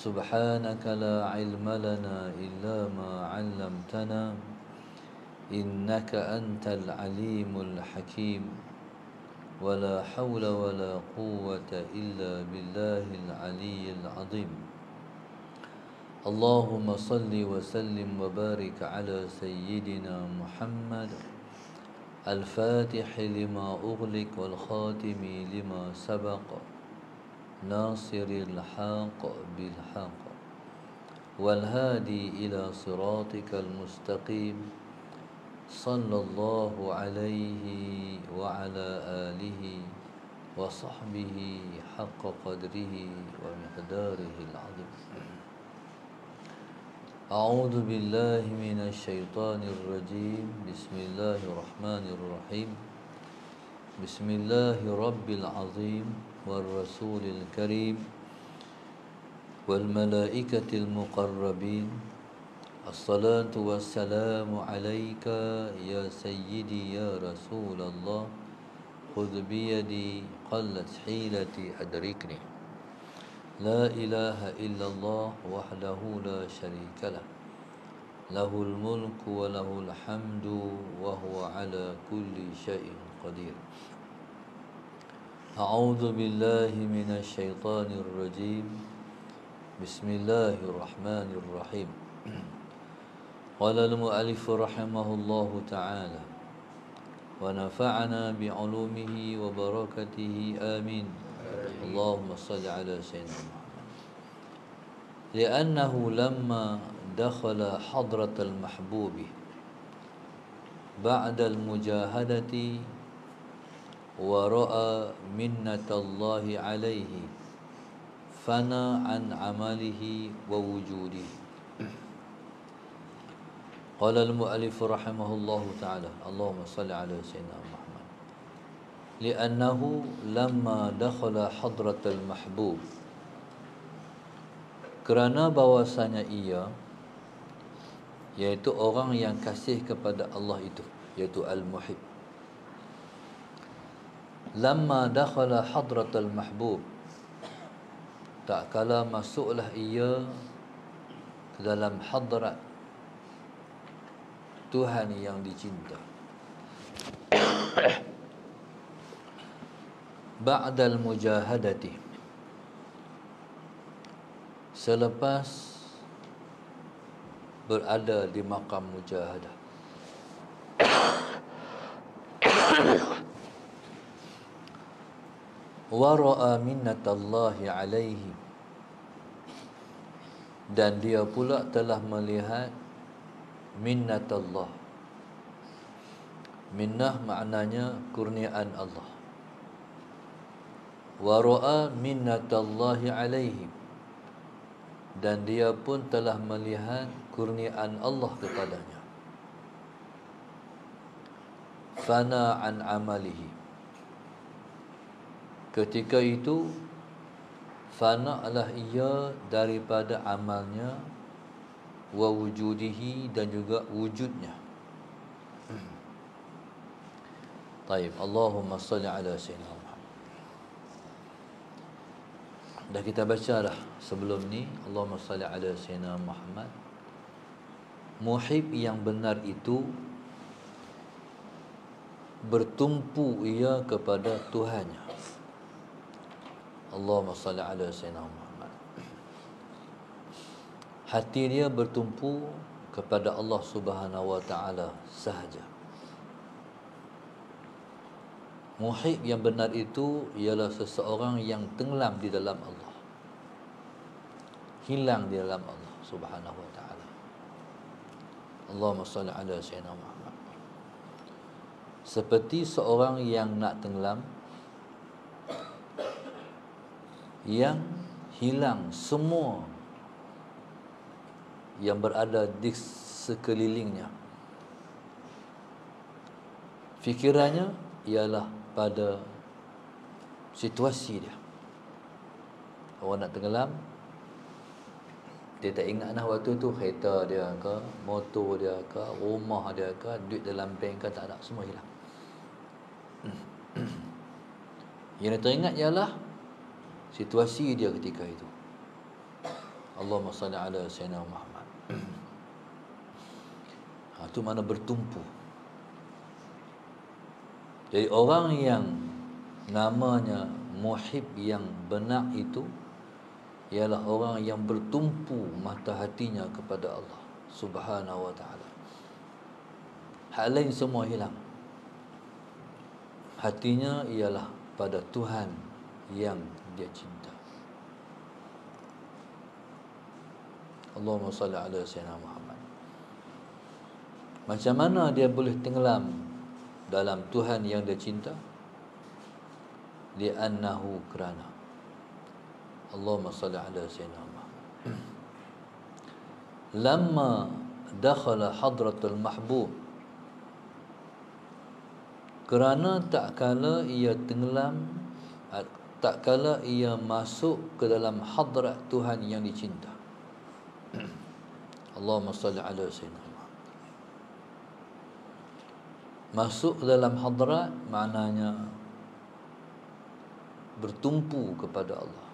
سبحانك لا علم لنا إلا ما علمتنا إنك أنت العليم الحكيم ولا حول ولا قوة إلا بالله العلي العظيم اللهم صل وسلم وبارك على سيدنا محمد الفاتح لما أغلق والخاتم لما سبق ناصر الحق بالحق والهادي إلى صراطك المستقيم صلى الله عليه وعلى آله وصحبه حق قدره ومقداره العظيم أعوذ بالله من الشيطان الرجيم بسم الله الرحمن الرحيم بسم الله رب العظيم والرسول الكريم والملائكة المقربين الصلاة والسلام عليك يا سيدي يا رسول الله خذ بيدي قلت حيلتي أدركني لا إله إلا الله وحده لا شريك له له الملك وله الحمد وهو على كل شيء قدير أعوذ بالله من الشيطان الرجيم بسم الله الرحمن الرحيم قال المؤلف رحمه الله تعالى ونفعنا بعلومه وبركته آمين اللهم صل على سيدنا محمد لأنه لما دخل حضرة المحبوب بعد المجاهدة ورأى منة الله عليه فنى عن عمله ووجوده قال المؤلف رحمه الله تعالى اللهم صل على سيدنا محمد لأنه لما دخل حضرة المحبوب kerana bahwasanya ia yaitu orang yang kasih kepada Allah itu yaitu al-muhib lamma dakhala hadratal mahbub tak kala masuklah ia ke dalam hadrat Tuhan yang dicinta ba'dal mujahadati selepas berada di maqam mujahadah wa ra'a minnatallahi alaihi dan dia pula telah melihat minnatullah. Minnah maknanya kurniaan Allah. Wa ra'a minnatallahi alaihi dan dia pun telah melihat kurniaan Allah kepadanya. Fana an amalihi. Ketika itu fana'lah ia daripada amalnya wa wujudihi dan juga wujudnya. Taib, Allahumma salli ala sayyidina Muhammad. Dah kita baca dah sebelum ni Allahumma salli ala sayyidina Muhammad. Muhib yang benar itu bertumpu ia kepada Tuhannya. Allahumma salli ala sayyidina Muhammad. Hati dia bertumpu kepada Allah Subhanahu wa taala sahaja. Muhib yang benar itu ialah seseorang yang tenggelam di dalam Allah, hilang di dalam Allah Subhanahu wa taala. Allahumma salli ala sayyidina Muhammad. Seperti seorang yang nak tenggelam, yang hilang semua yang berada di sekelilingnya. Fikirannya ialah pada situasi dia. Orang nak tenggelam, dia tak ingat dah waktu tu kereta dia ke, motor dia ke, rumah dia ke, duit dalam bank ke, tak ada, semua hilang. Yang dia teringat ialah situasi dia ketika itu. Allahumma salli ala Sayyidina Muhammad. Itu mana bertumpu. Jadi orang yang namanya muhib yang benar itu ialah orang yang bertumpu mata hatinya kepada Allah Subhanahu wa ta'ala. Hal lain semua hilang. Hatinya ialah pada Tuhan yang dia cinta. Allahumma salli ala Sayyidina Muhammad. Macam mana dia boleh tenggelam dalam Tuhan yang dia cinta? Li'annahu kerana Allahumma salli ala Sayyidina Muhammad. Lamma dakhala hadratul mahbub, kerana tak kala ia tenggelam, tak kala ia masuk ke dalam hadrat Tuhan yang dicinta. Allahumma salli ala Sayyidina Muhammad. Masuk ke dalam hadrat maknanya bertumpu kepada Allah.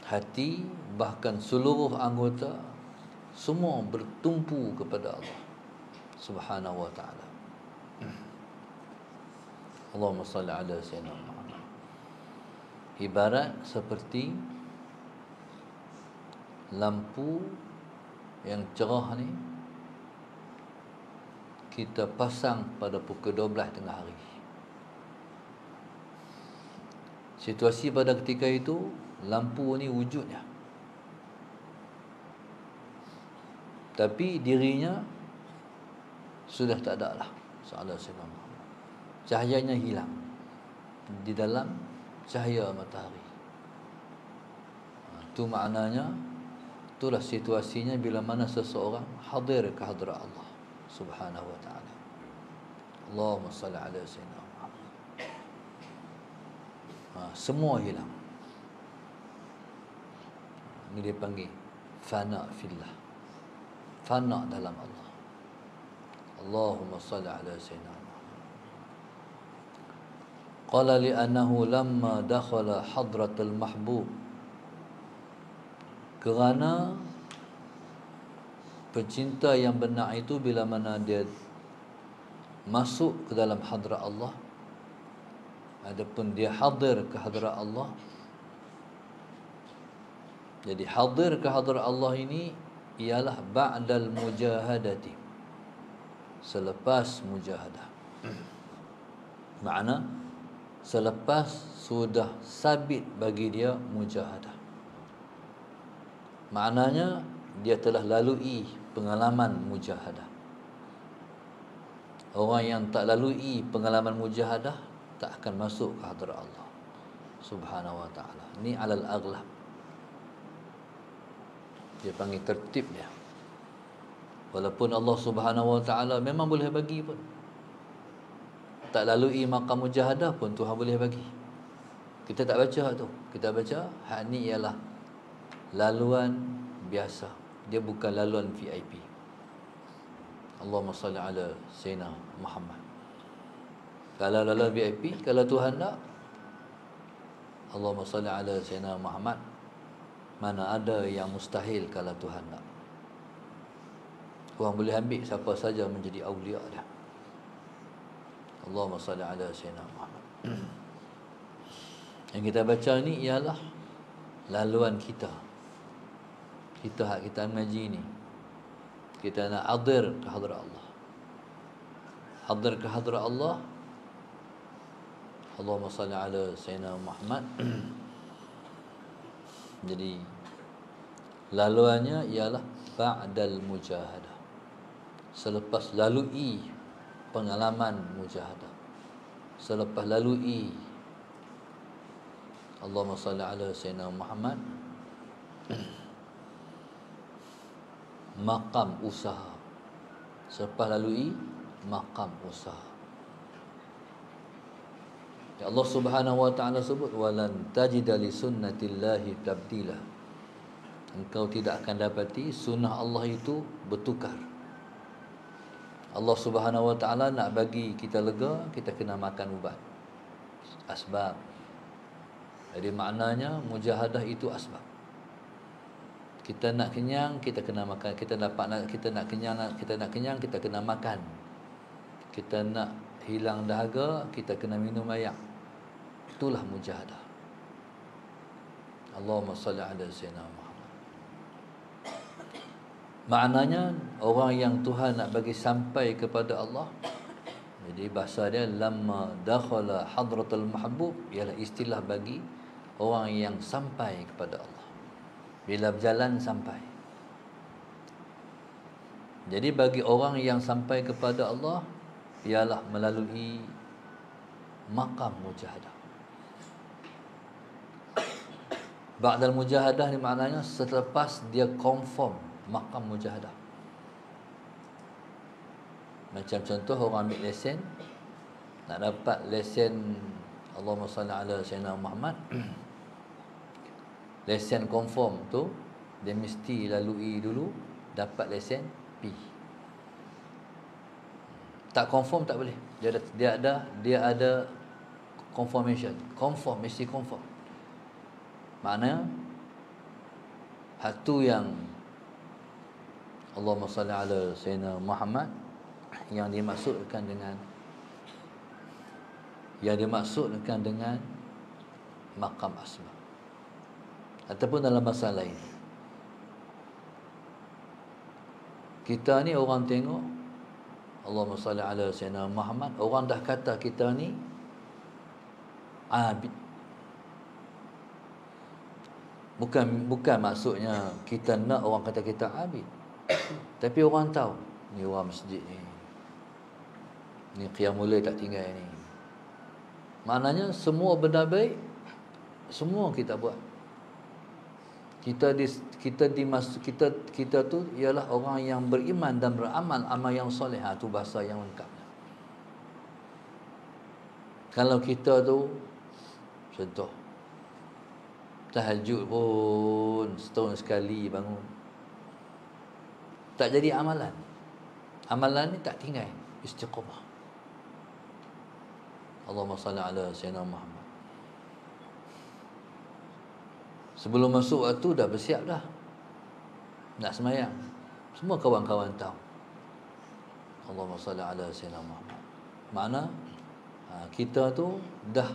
Hati bahkan seluruh anggota semua bertumpu kepada Allah Subhanahu wa ta'ala. Allahumma salli ala Sayyidina Muhammad. Ibarat seperti lampu yang cerah ni kita pasang pada pukul 12 tengah hari. Situasi pada ketika itu lampu ni wujudnya, tapi dirinya sudah tak ada lah. Sallallahu alaihi wasallam. Cahayanya hilang di dalam cahaya matahari. Itu maknanya, itulah situasinya bila mana seseorang hadir ke hadrat Allah Subhanahu wa ta'ala. Allahumma salli ala Sayyidina Muhammad. Semua hilang. Ini dia panggil fana fillah, fana dalam Allah. Allahumma salli ala Sayyidina Muhammad. Qala li'annahu lamma dakhala hadratul mahbub, kerana pencinta yang benar itu bila mana dia masuk ke dalam hadrat Allah, adapun dia hadir ke hadrat Allah. Jadi hadir ke hadrat Allah ini ialah ba'dal mujahadati, selepas mujahadah. Makna selepas sudah sabit bagi dia mujahadah. Maknanya dia telah lalui pengalaman mujahadah. Orang yang tak lalui pengalaman mujahadah tak akan masuk ke hadrat Allah Subhanahu wa ta'ala. Ini alal aghlab. Dia panggil tertib dia. Walaupun Allah Subhanahu wa ta'ala memang boleh bagi pun, tak lalui maqam mujahadah pun Tuhan boleh bagi. Kita tak baca tu. Kita baca hak ni ialah laluan biasa. Dia bukan laluan VIP. Allahumma salli ala Sayyidina Muhammad. Kalau laluan VIP, kalau Tuhan tak, Allahumma salli ala Sayyidina Muhammad. Mana ada yang mustahil kalau Tuhan tak. Tuhan boleh ambil siapa saja menjadi awliya dia. Allahumma salli ala Sayyidina Muhammad. Yang kita baca ni ialah laluan kita. Kita mengaji ni, kita nak hadir ke hadrat Allah. Hadir ke hadrat Allah. Allahumma salli ala Sayyidina Muhammad. Jadi laluannya ialah ba'dal mujahadah, selepas lalui pengalaman mujahadah, selepas lalui Allahumma salli ala Sayyidina Muhammad maqam usaha, selepas lalui maqam usaha. Ya Allah Subhanahu wa ta'ala sebut walan tajida li sunnatillahi tabdila. Engkau tidak akan dapati sunnah Allah itu bertukar. Allah Subhanahu wa ta'ala nak bagi kita lega, kita kena makan ubat, asbab. Jadi maknanya mujahadah itu asbab. Kita nak kenyang, kita kena makan. Kita nak kenyang, kita kena makan. Kita nak hilang dahaga, kita kena minum air. Itulah mujahadah. Allahumma salli ala sayyidina Muhammad. Maknanya orang yang Tuhan nak bagi sampai kepada Allah. Jadi bahasa dia lamma dakhala hadratul mahbub, ialah istilah bagi orang yang sampai kepada Allah. Bila berjalan sampai. Jadi bagi orang yang sampai kepada Allah ialah melalui maqam mujahadah. Ba'dal mujahadah ni maknanya selepas dia confirm maqam mujahadah. Macam contoh orang ambil lesen, nak dapat lesen Allahumma salli ala sayyidina Muhammad, lesen confirm tu dia mesti lalui dulu dapat lesen P. Tak confirm tak boleh. Dia ada confirmation. Confirm, mesti confirm. Maknanya hatu yang Allahumma salli ala sayyidina Muhammad yang dimaksudkan dengan maqam asma. Ataupun dalam bahasa lain, kita ni orang tengok Allahumma salli ala sayyidina Muhammad, orang dah kata kita ni abid. Bukan maksudnya kita nak orang kata kita abid. Tapi orang tahu ni orang masjid ni qiyamul lail tak tinggal ni. Maknanya semua benda baik semua kita buat. Kita tu ialah orang yang beriman dan beramal amal yang soleh. Tu bahasa yang lengkapnya. Kalau kita tu contoh tahajud pun setahun sekali bangun, tak jadi amalan. Amalan ni tak tinggal, istiqamah. Allahumma salli ala sayyidina Muhammad. Sebelum masuk waktu dah bersiap dah nak semayang. Semua kawan-kawan tahu. Allahumma salli ala sayyidina Muhammad. Makna kita tu dah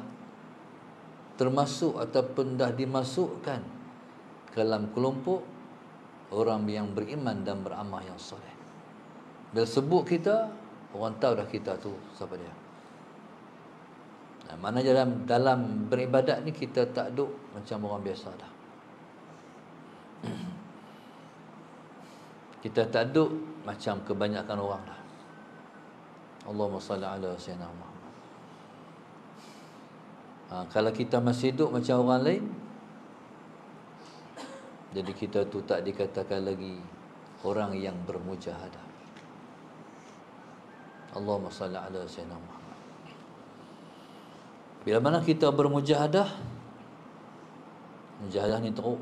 termasuk ataupun dah dimasukkan ke dalam kelompok orang yang beriman dan beramal yang soleh. Bila sebut kita, orang tahu dah kita tu siapa dia. Mana dalam beribadat ni kita tak duk macam orang biasa dah. Kita tak duk macam kebanyakan orang dah. Allahumma salli ala sayyidina Muhammad. Kalau kita masih duk macam orang lain, jadi kita tu tak dikatakan lagi orang yang bermujahadah. Allahumma salli ala sayyidina Muhammad. Bila mana kita bermujahadah, mujahadah ni teruk.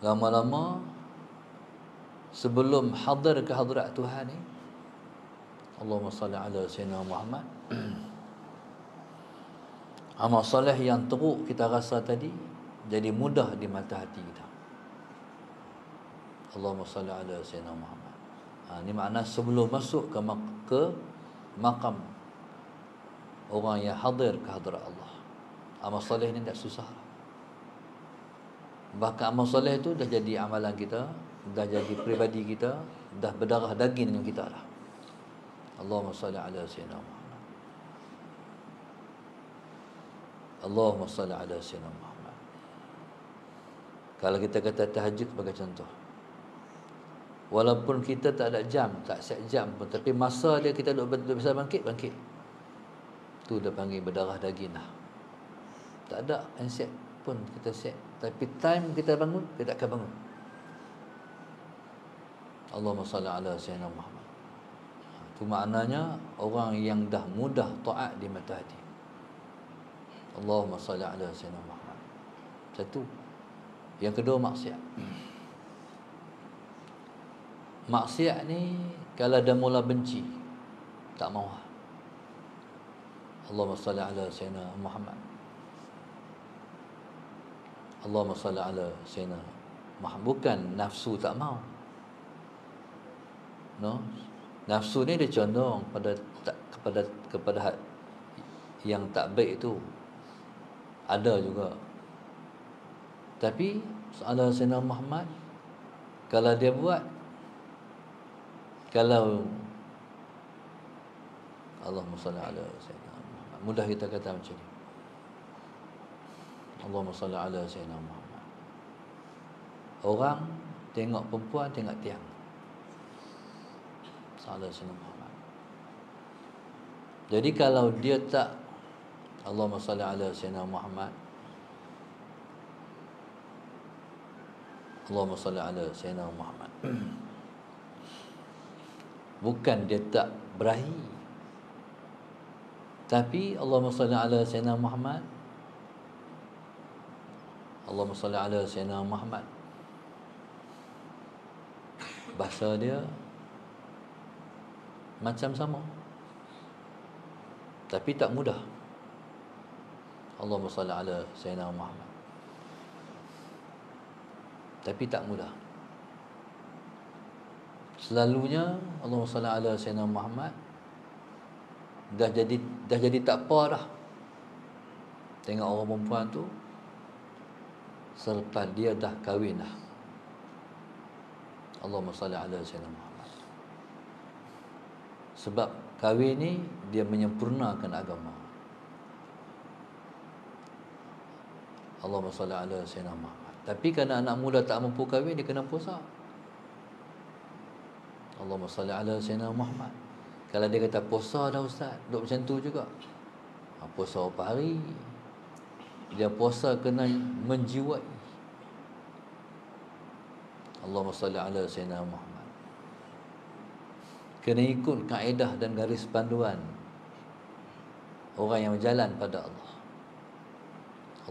Lama-lama sebelum hadir ke hadrat Tuhan ni, Allahumma salli ala sayyidina Muhammad, amal soleh yang teruk kita rasa tadi jadi mudah di mata hati kita. Allahumma salli ala sayyidina Muhammad. Ini makna sebelum masuk ke maqam orang yang hadir ke hadrat Allah, amal soleh ni tak susah. Bahkan amal soleh tu dah jadi amalan kita, dah jadi peribadi kita, dah berdarah daging dengan kita dah. Allahumma salli ala sayyidina Muhammad. Allahumma salli ala sayyidina Muhammad. Kalau kita kata tahajud sebagai contoh, walaupun kita tak ada jam, tak set jam pun, tapi masa dia kita duk bisa bangkit. Tu dah panggil berdarah daging dah. Tak ada handset pun kita set, tapi time kita bangun, kita akan bangun. Allahumma salli ala sayyidina Muhammad. Itu maknanya orang yang dah mudah taat di mata hati. Allahumma salli ala sayyidina Muhammad. Satu. Yang kedua, maksiat. Maksiat ni kalau dah mula benci, tak mau. Allahumma salli ala sayyidina Muhammad. Allahumma salli ala Sayyidina Muhammad. Bukan nafsu tak mau. No. Nafsu ni dia condong kepada yang tak baik itu. Ada juga. Tapi ala Sayyidina Muhammad, kalau dia buat, kalau Allahumma salli ala Sayyidina Muhammad, mudah kita kata macam ni. Allahumma salli ala Sayyidina Muhammad. Orang tengok perempuan, tengok tiang. Sallallahu alaihi Muhammad. Jadi kalau dia tak Allahumma salli ala Sayyidina Muhammad, Allahumma salli ala Sayyidina Muhammad, bukan dia tak berahi, tapi Allahumma salli ala Sayyidina Muhammad, Allahumma salli ala Sayyidina Muhammad, bahasa dia macam sama, tapi tak mudah. Allahumma salli ala Sayyidina Muhammad, tapi tak mudah. Selalunya Allahumma salli ala Sayyidina Muhammad dah jadi tak apa dah. Tengok orang perempuan tu selepas dia dah kahwin dah. Allahumma salli ala Sayyidina Muhammad. Sebab kahwin ni dia menyempurnakan agama. Allahumma salli ala Sayyidina Muhammad. Tapi kerana anak muda tak mampu kahwin, dia kena puasa. Allahumma salli ala Sayyidina Muhammad. Kalau dia kata puasa dah ustaz, duduk macam tu juga. Puasa berapa hari? Dia puasa kena menjiwai. Allahumma salli ala Sayyidina Muhammad. Kena ikut kaedah dan garis panduan orang yang berjalan pada Allah.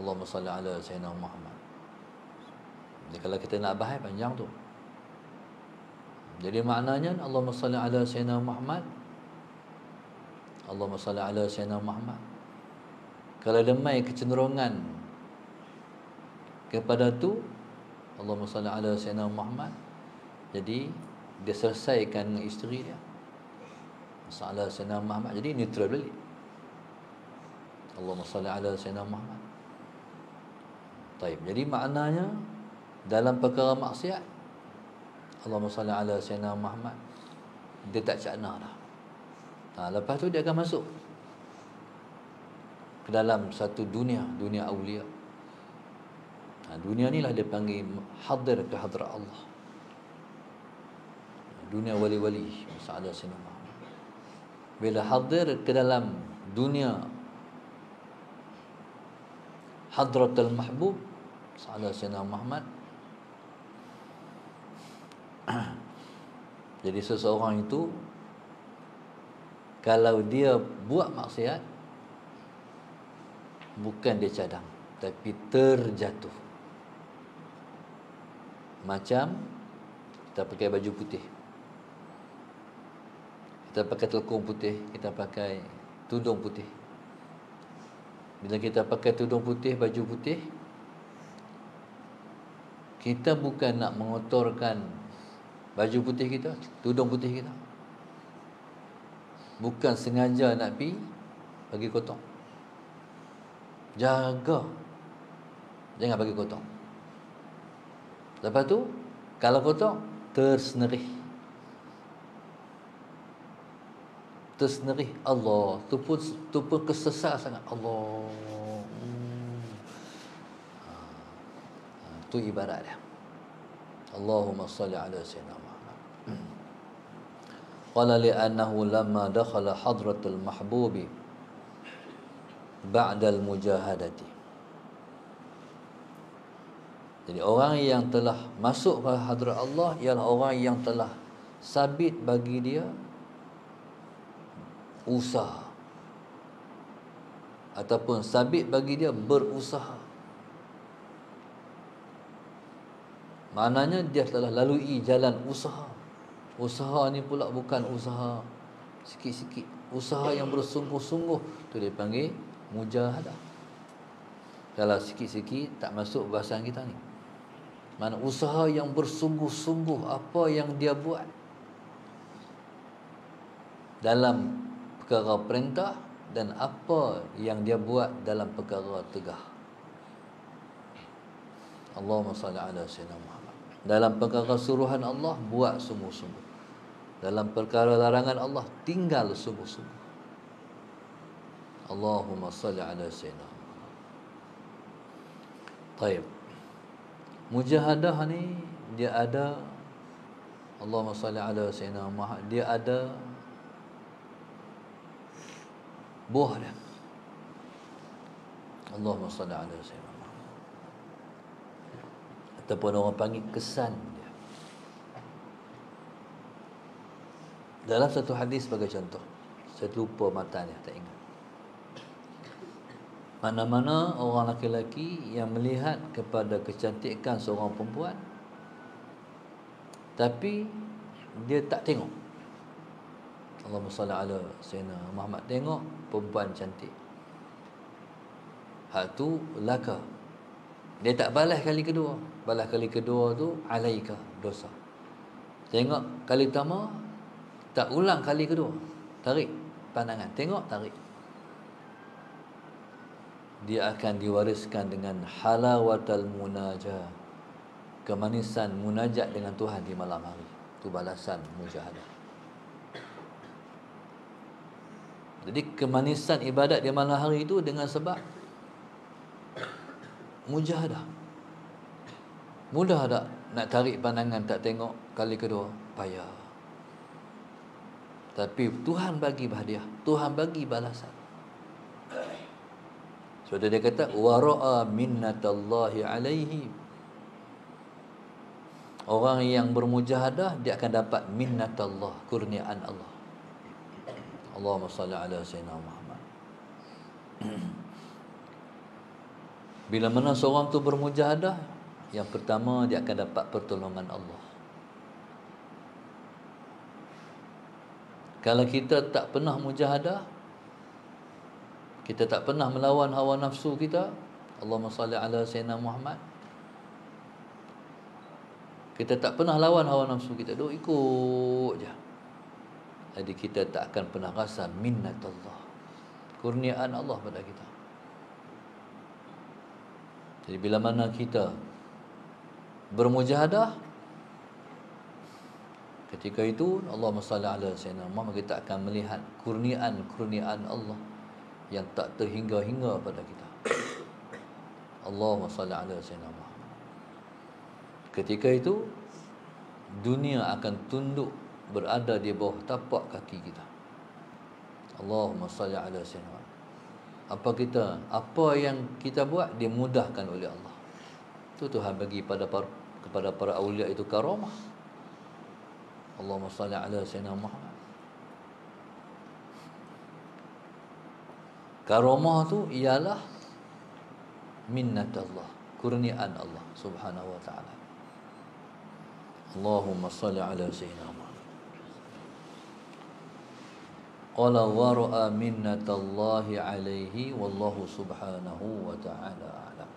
Allahumma salli ala Sayyidina Muhammad. Jadi kalau kita nak bahas panjang tu. Jadi maknanya Allahumma salli ala Sayyidina Muhammad, Allahumma salli ala Sayyidina Muhammad. Kalau ada mai kecenderungan kepada tu, Allahumma salli ala Sayyidina Muhammad, jadi dia selesaikan dengan isteri dia. Sallallahu alaihi Sayyidina Muhammad, jadi neutral balik. Allahumma salli ala Sayyidina Muhammad. Taib. Jadi maknanya dalam perkara maksiat, Allahumma salli ala Sayyidina Muhammad, dia tak cakna dah. Lepas tu dia akan masuk ke dalam satu dunia awliya. Dunia ni lah dia panggil hadir ke hadrat Allah. Dunia wali-wali Sayyidina Sayyidina Muhammad. Bila hadir ke dalam dunia hadratul mahbub Sayyidina Sayyidina Muhammad, jadi seseorang itu kalau dia buat maksiat, bukan dia cadang, tapi terjatuh. Macam kita pakai baju putih, kita pakai telekung putih, kita pakai tudung putih. Bila kita pakai tudung putih, baju putih, kita bukan nak mengotorkan baju putih kita, tudung putih kita. Bukan sengaja nak bagi kotor. Jaga, jangan bagi kotor. Lepas tu, kalau kotor, tersenerih. Allah, tu pun kesesat sangat. Allah. Tu ibarat dia. Allahumma salli ala Sayyidina Muhammad. Qala li'annahu lamma dakhala hadratul mahbubi ba'da al-mujahadati. Jadi orang yang telah masuk ke hadrat Allah ialah orang yang telah sabit bagi dia usaha, ataupun sabit bagi dia berusaha. Maknanya dia telah lalui jalan usaha. Usaha ni pula bukan usaha sikit-sikit, usaha yang bersungguh-sungguh, tu dia panggil mujahadah. Kalau sikit-sikit tak masuk bahasan kita ni. Mana usaha yang bersungguh-sungguh apa yang dia buat dalam perkara perintah dan apa yang dia buat dalam perkara tegah. Allahumma salli ala sayyidina Muhammad. Dalam perkara suruhan Allah, buat sungguh-sungguh. Dalam perkara larangan Allah, tinggal sungguh-sungguh. Allahumma salli ala sayyidina Muhammad. Taib. Mujahadah ni dia ada, Allahumma salli ala sayyidina Muhammad, dia ada buah dia. Allahumma salli ala sayyidina Muhammad. Ataupun orang panggil kesan dia. Dalam satu hadis sebagai contoh, saya lupa matanya, tak ingat. Mana-mana orang laki-laki yang melihat kepada kecantikan seorang perempuan, tapi dia tak tengok. Allahumma salli ala sayyidina Muhammad, tengok perempuan cantik, hak tu laka. Dia tak balas kali kedua. Balas kali kedua tu alaika, dosa. Tengok kali pertama, tak ulang kali kedua, tarik pandangan, tengok, tarik. Dia akan diwariskan dengan halawatal munajah, kemanisan munajat dengan Tuhan di malam hari. Itu balasan mujahadah. Jadi kemanisan ibadat di malam hari itu dengan sebab mujahadah. Mudah tak nak tarik pandangan tak tengok kali kedua? Payah. Tapi Tuhan bagi hadiah, Tuhan bagi balasan. Sebab dia kata wara'a minnatallahi alaihi. Orang yang bermujahadah dia akan dapat minnatallah, kurniaan Allah. Allahumma salli ala sayyidina Muhammad. Bila mana seorang tu bermujahadah, yang pertama dia akan dapat pertolongan Allah. Kalau kita tak pernah mujahadah, kita tak pernah melawan hawa nafsu kita, Allahumma salli ala sayyidina Muhammad, kita tak pernah lawan hawa nafsu kita, duk ikut je. Jadi kita tak akan pernah rasa minnatullah, kurniaan Allah pada kita. Jadi bila mana kita bermujahadah, ketika itu Allahumma salli ala sayyidina Muhammad, kita akan melihat kurniaan Allah yang tak terhingga-hingga pada kita. Allahumma salli ala sayyidina Muhammad. Ketika itu dunia akan tunduk berada di bawah tapak kaki kita. Allahumma salli ala sayyidina Muhammad. Apa yang kita buat dimudahkan oleh Allah. Itu Tuhan bagi kepada para awliya itu karamah. Allahumma salli ala sayyidina Muhammad. Karamah tu ialah minnat Allah, kurniaan Allah subhanahu wa ta'ala. Allahumma salli ala sayyidina Muhammad. Qala wa ra'a minnatallahi alaihi wallahu subhanahu wa ta'ala a'lam.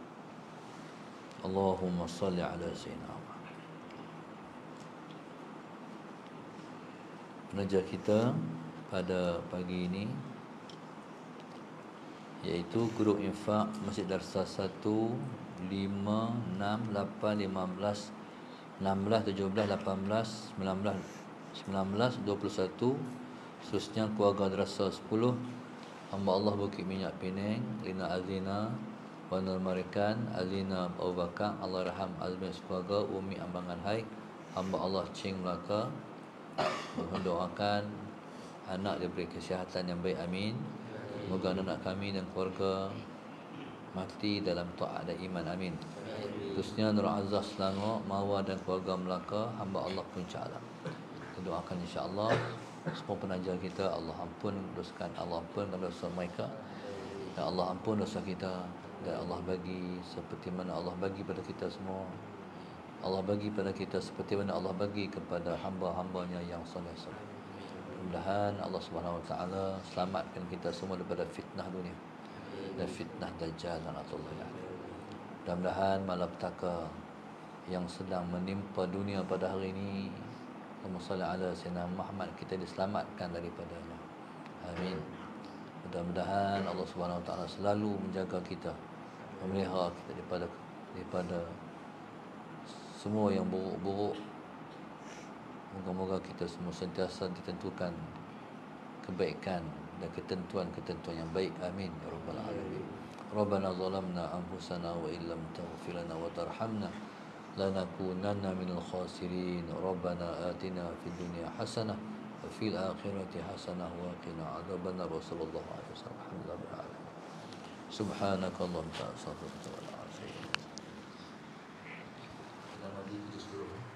Allahumma salli ala sayyidina Muhammad. Penaja kita pada pagi ini iaitu grup infak Masjid Darsa 1, 5, 6, 8, 15, 16, 17, 18, 19, 21, khususnya keluarga Darsa 10, hamba Allah Bukit Minyak Penang, Lina Azina, Wanul Marikan, Azina Abu Bakar, Allah Raham Azmin keluarga, Umi Ambangan Hai, hamba Allah Cing Melaka, mendoakan anak diberi kesihatan yang baik, amin. Semoga anak kami dan keluarga mati dalam taat dan iman, amin. Khususnya Nur Azzaz Selangor, Marwah dan keluarga Melaka, hamba Allah Puncak Alam. Kita doakan insya-Allah semua penaja kita, Allah ampun dosakan, Allah ampunkan dosa mereka, dan Allah ampun dosa kita, dan Allah bagi seperti mana Allah bagi pada kita semua. Allah bagi pada kita seperti mana Allah bagi kepada hamba-hambanya yang soleh-soleh. Mudah-mudahan Allah Subhanahu wa taala selamatkan kita semua daripada fitnah dunia dan fitnah dajjal dan Allah. Mudah-mudahan malapetaka yang sedang menimpa dunia pada hari ini, Allahumma salli ala sayyidina Muhammad, kita diselamatkan daripadanya. Amin. Mudah-mudahan Allah Subhanahu Wa Taala selalu menjaga kita, memelihara kita daripada semua yang buruk-buruk. Moga-moga kita semua sentiasa ditentukan kebaikan dan ketentuan-ketentuan yang baik. Amin ya rabbal alamin. Rabbana zalamna anfusana wa illam taghfir lana wa tarhamna lanakunanna minal khasirin. Rabbana atina fid dunya hasanah wa fil akhirati hasanah wa qina adzabannar. Sallallahu alaihi wasallam. Alhamdulillah alamin. Subhanakallahumma wa bihamdika asyhadu an la ilaha illa anta astaghfiruka wa atubu ilaik.